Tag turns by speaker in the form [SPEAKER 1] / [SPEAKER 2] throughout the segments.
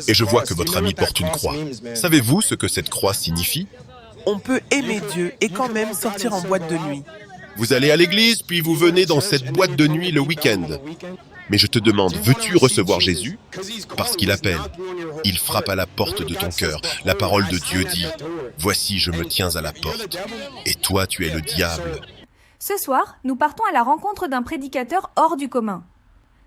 [SPEAKER 1] Et je vois que votre ami porte une croix. Savez-vous ce que cette croix signifie?
[SPEAKER 2] On peut aimer Dieu et quand même sortir en boîte de nuit.
[SPEAKER 1] Vous allez à l'église, puis vous venez dans cette boîte de nuit le week-end. Mais je te demande, veux-tu recevoir Jésus? Parce qu'il appelle. Il frappe à la porte de ton cœur. La parole de Dieu dit, « Voici, je me tiens à la porte. Et toi, tu es le diable. »
[SPEAKER 3] Ce soir, nous partons à la rencontre d'un prédicateur hors du commun.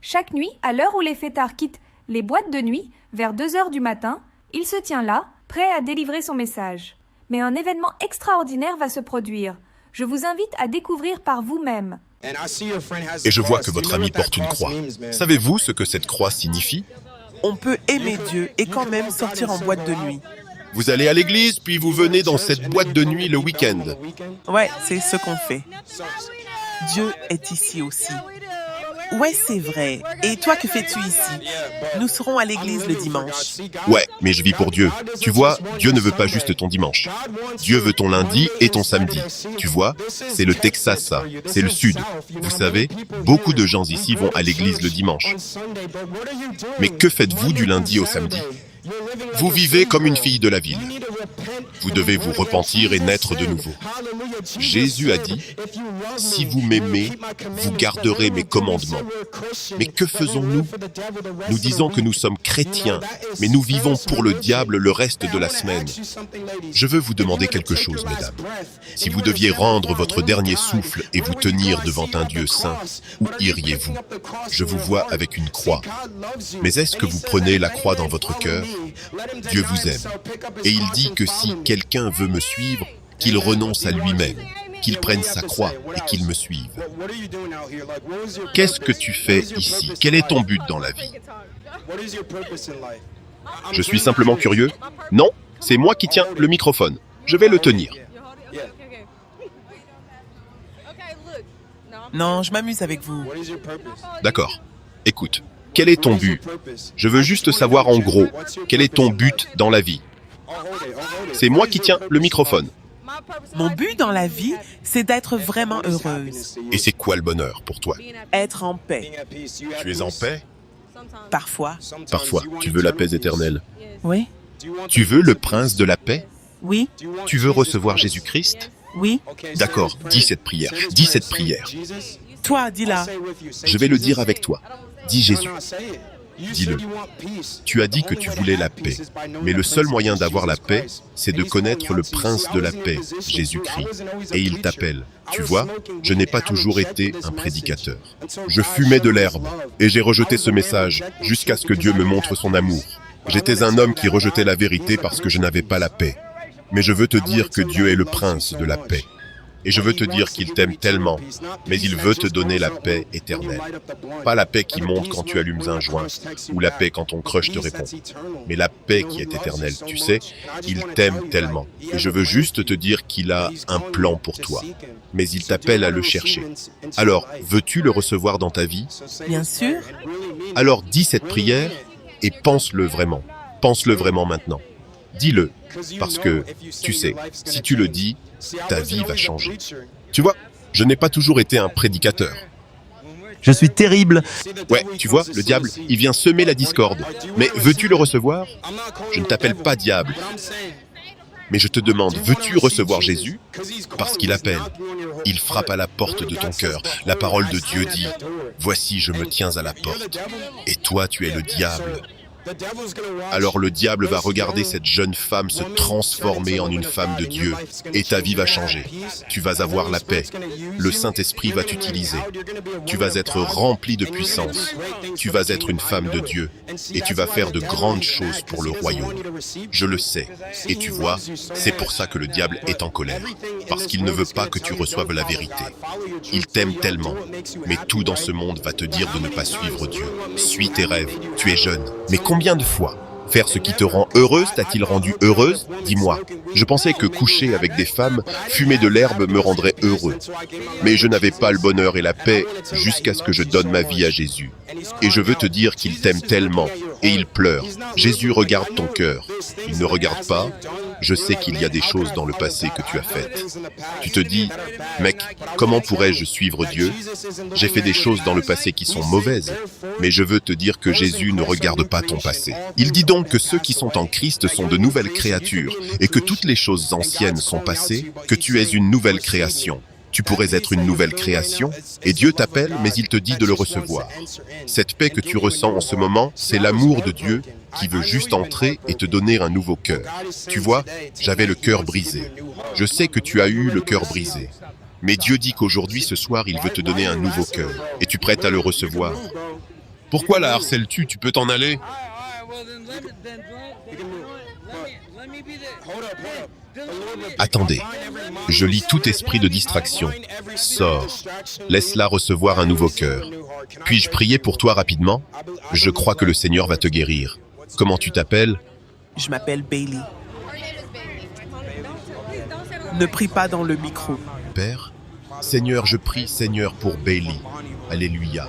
[SPEAKER 3] Chaque nuit, à l'heure où les fêtards quittent les boîtes de nuit, vers 2 heures du matin, il se tient là, prêt à délivrer son message. Mais un événement extraordinaire va se produire. Je vous invite à découvrir par vous-même.
[SPEAKER 1] Et je vois que votre ami porte une croix. Savez-vous ce que cette croix signifie?
[SPEAKER 2] On peut aimer Dieu et quand même sortir en boîte de nuit.
[SPEAKER 1] Vous allez à l'église, puis vous venez dans cette boîte de nuit le week-end.
[SPEAKER 2] Ouais, c'est ce qu'on fait. Dieu est ici aussi. Ouais, c'est vrai. Et toi, que fais-tu ici? Nous serons à l'église le dimanche.
[SPEAKER 1] Ouais, mais je vis pour Dieu. Tu vois, Dieu ne veut pas juste ton dimanche. Dieu veut ton lundi et ton samedi. Tu vois, c'est le Texas, ça. C'est le Sud. Vous savez, beaucoup de gens ici vont à l'église le dimanche. Mais que faites-vous du lundi au samedi? Vous vivez comme une fille de la ville. Vous devez vous repentir et naître de nouveau. Jésus a dit, « Si vous m'aimez, vous garderez mes commandements. » Mais que faisons-nous? Nous disons que nous sommes chrétiens, mais nous vivons pour le diable le reste de la semaine. Je veux vous demander quelque chose, mesdames. Si vous deviez rendre votre dernier souffle et vous tenir devant un Dieu saint, où iriez-vous? Je vous vois avec une croix. Mais est-ce que vous prenez la croix dans votre cœur? Dieu vous aime. Et il dit que si quelqu'un veut me suivre, qu'il renonce à lui-même, qu'il prenne sa croix et qu'il me suive. Qu'est-ce que tu fais ici? Quel est ton but dans la vie? Je suis simplement curieux? Non, c'est moi qui tiens le microphone. Je vais le tenir.
[SPEAKER 2] Non, je m'amuse avec vous.
[SPEAKER 1] D'accord. Écoute, quel est ton but? Je veux juste savoir en gros, quel est ton but dans la vie? C'est moi qui tiens le microphone.
[SPEAKER 2] Mon but dans la vie, c'est d'être vraiment heureuse.
[SPEAKER 1] Et c'est quoi le bonheur pour toi?
[SPEAKER 2] Être en paix.
[SPEAKER 1] Tu es en paix?
[SPEAKER 2] Parfois.
[SPEAKER 1] Parfois, tu veux la paix éternelle.
[SPEAKER 2] Oui.
[SPEAKER 1] Tu veux le prince de la paix?
[SPEAKER 2] Oui.
[SPEAKER 1] Tu veux recevoir Jésus-Christ?
[SPEAKER 2] Oui.
[SPEAKER 1] D'accord, dis cette prière. Dis cette prière.
[SPEAKER 2] Toi, dis-la.
[SPEAKER 1] Je vais le dire avec toi. Dis Jésus. Dis-le. Tu as dit que tu voulais la paix. Mais le seul moyen d'avoir la paix, c'est de connaître le prince de la paix, Jésus-Christ. Et il t'appelle. Tu vois, je n'ai pas toujours été un prédicateur. Je fumais de l'herbe et j'ai rejeté ce message jusqu'à ce que Dieu me montre son amour. J'étais un homme qui rejetait la vérité parce que je n'avais pas la paix. Mais je veux te dire que Dieu est le prince de la paix. Et je veux te dire qu'il t'aime tellement, mais il veut te donner la paix éternelle. Pas la paix qui monte quand tu allumes un joint, ou la paix quand ton crush te répond, mais la paix qui est éternelle. Tu sais, il t'aime tellement. Et je veux juste te dire qu'il a un plan pour toi, mais il t'appelle à le chercher. Alors, veux-tu le recevoir dans ta vie?
[SPEAKER 2] Bien sûr.
[SPEAKER 1] Alors dis cette prière et pense-le vraiment. Pense-le vraiment maintenant. Dis-le, parce que, tu sais, si tu le dis, ta vie va changer. Tu vois, je n'ai pas toujours été un prédicateur.
[SPEAKER 4] Je suis terrible.
[SPEAKER 1] Ouais, tu vois, le diable, il vient semer la discorde. Mais veux-tu le recevoir? Je ne t'appelle pas diable. Mais je te demande, veux-tu recevoir Jésus? Parce qu'il appelle. Il frappe à la porte de ton cœur. La parole de Dieu dit, « Voici, je me tiens à la porte. Et toi, tu es le diable. » Alors le diable va regarder cette jeune femme se transformer en une femme de Dieu et ta vie va changer. Tu vas avoir la paix. Le Saint-Esprit va t'utiliser. Tu vas être rempli de puissance. Tu vas être une femme de Dieu et tu vas faire de grandes choses pour le royaume. Je le sais. Et tu vois, c'est pour ça que le diable est en colère. Parce qu'il ne veut pas que tu reçoives la vérité. Il t'aime tellement. Mais tout dans ce monde va te dire de ne pas suivre Dieu. Suis tes rêves. Tu es jeune. Mais combien de fois faire ce qui te rend heureuse t'a-t-il rendu heureuse? Dis-moi. Je pensais que coucher avec des femmes, fumer de l'herbe me rendrait heureux. Mais je n'avais pas le bonheur et la paix jusqu'à ce que je donne ma vie à Jésus. Et je veux te dire qu'il t'aime tellement. Et il pleure. Jésus regarde ton cœur. Il ne regarde pas Je sais qu'il y a des choses dans le passé que tu as faites. Tu te dis, mec, comment pourrais-je suivre Dieu? J'ai fait des choses dans le passé qui sont mauvaises, mais je veux te dire que Jésus ne regarde pas ton passé. Il dit donc que ceux qui sont en Christ sont de nouvelles créatures, et que toutes les choses anciennes sont passées, que tu es une nouvelle création. Tu pourrais être une nouvelle création, et Dieu t'appelle, mais il te dit de le recevoir. Cette paix que tu ressens en ce moment, c'est l'amour de Dieu qui veut juste entrer et te donner un nouveau cœur. Tu vois, j'avais le cœur brisé. Je sais que tu as eu le cœur brisé. Mais Dieu dit qu'aujourd'hui, ce soir, il veut te donner un nouveau cœur. Es-tu prête à le recevoir? Pourquoi la harcèles-tu? Tu peux t'en aller? Attendez, je lis tout esprit de distraction. Sors. Laisse-la recevoir un nouveau cœur. Puis-je prier pour toi rapidement? Je crois que le Seigneur va te guérir. Comment tu t'appelles?
[SPEAKER 2] Je m'appelle Bailey. Ne prie pas dans le micro.
[SPEAKER 1] Père, Seigneur, je prie, Seigneur, pour Bailey. Alléluia.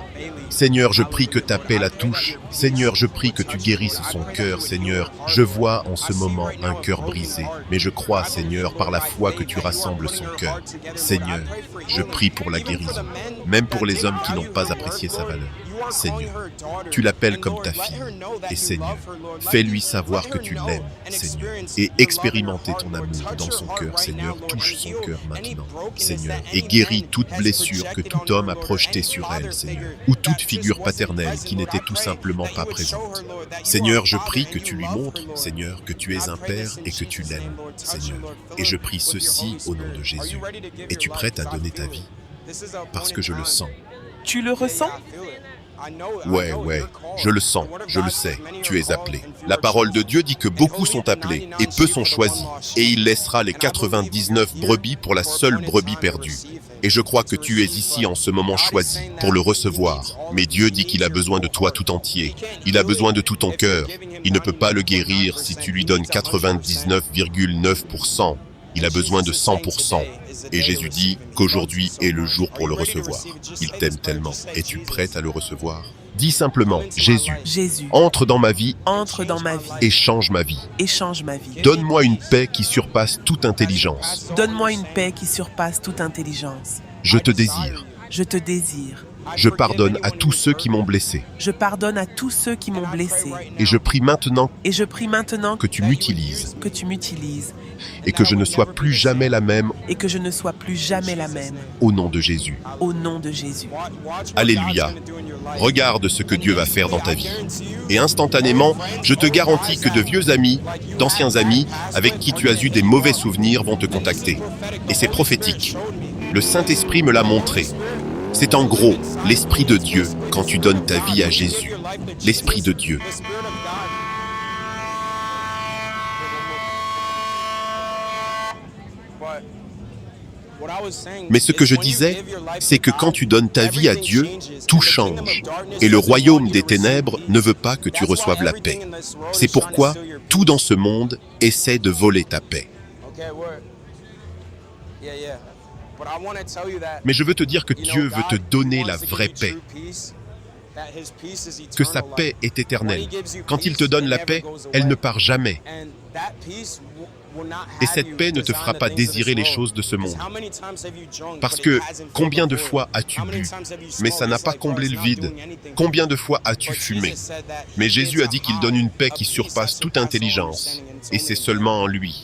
[SPEAKER 1] Seigneur, je prie que ta paix la touche. Seigneur, je prie que tu guérisses son cœur, Seigneur. Je vois en ce moment un cœur brisé, mais je crois, Seigneur, par la foi que tu rassembles son cœur. Seigneur, je prie pour la guérison, même pour les hommes qui n'ont pas apprécié sa valeur. Seigneur, tu l'appelles comme ta fille. Et Seigneur, fais-lui savoir que tu l'aimes, Seigneur, et expérimenter ton amour dans son cœur, Seigneur. Touche son cœur maintenant, Seigneur, et guéris toute blessure que tout homme a projetée sur elle, Seigneur, ou toute figure paternelle qui n'était tout simplement pas présente. Seigneur, je prie que tu lui montres, Seigneur, que tu es un Père et que tu l'aimes, Seigneur. Et je prie ceci au nom de Jésus. Es-tu prête à donner ta vie? Parce que je le sens.
[SPEAKER 2] Tu le ressens?
[SPEAKER 1] Ouais, je le sens, je le sais, tu es appelé. La parole de Dieu dit que beaucoup sont appelés et peu sont choisis. Et il laissera les 99 brebis pour la seule brebis perdue. Et je crois que tu es ici en ce moment choisi pour le recevoir. Mais Dieu dit qu'il a besoin de toi tout entier. Il a besoin de tout ton cœur. Il ne peut pas le guérir si tu lui donnes 99,9%. Il a besoin de 100%. Et Jésus dit qu'aujourd'hui est le jour pour le recevoir. Il t'aime tellement. Es-tu prête à le recevoir? Dis simplement, Jésus, entre dans ma vie, et change ma vie. Donne-moi une paix qui surpasse toute intelligence. Je te désire. Je pardonne à tous ceux qui m'ont blessé. Et je prie maintenant que tu m'utilises. Et que je ne sois plus jamais la même. Au nom de Jésus. Alléluia. Regarde ce que Dieu va faire dans ta vie. Et instantanément, je te garantis que de vieux amis, d'anciens amis, avec qui tu as eu des mauvais souvenirs vont te contacter. Et c'est prophétique. Le Saint-Esprit me l'a montré. C'est en gros l'Esprit de Dieu quand tu donnes ta vie à Jésus. L'Esprit de Dieu. Mais ce que je disais, c'est que quand tu donnes ta vie à Dieu, tout change. Et le royaume des ténèbres ne veut pas que tu reçoives la paix. C'est pourquoi tout dans ce monde essaie de voler ta paix. Mais je veux te dire que Dieu veut te donner la vraie paix. Que sa paix est éternelle. Quand il te donne la paix, elle ne part jamais. Et cette paix ne te fera pas désirer les choses de ce monde. Parce que combien de fois as-tu bu, mais ça n'a pas comblé le vide? Combien de fois as-tu fumé? Mais Jésus a dit qu'il donne une paix qui surpasse toute intelligence. Et c'est seulement en lui.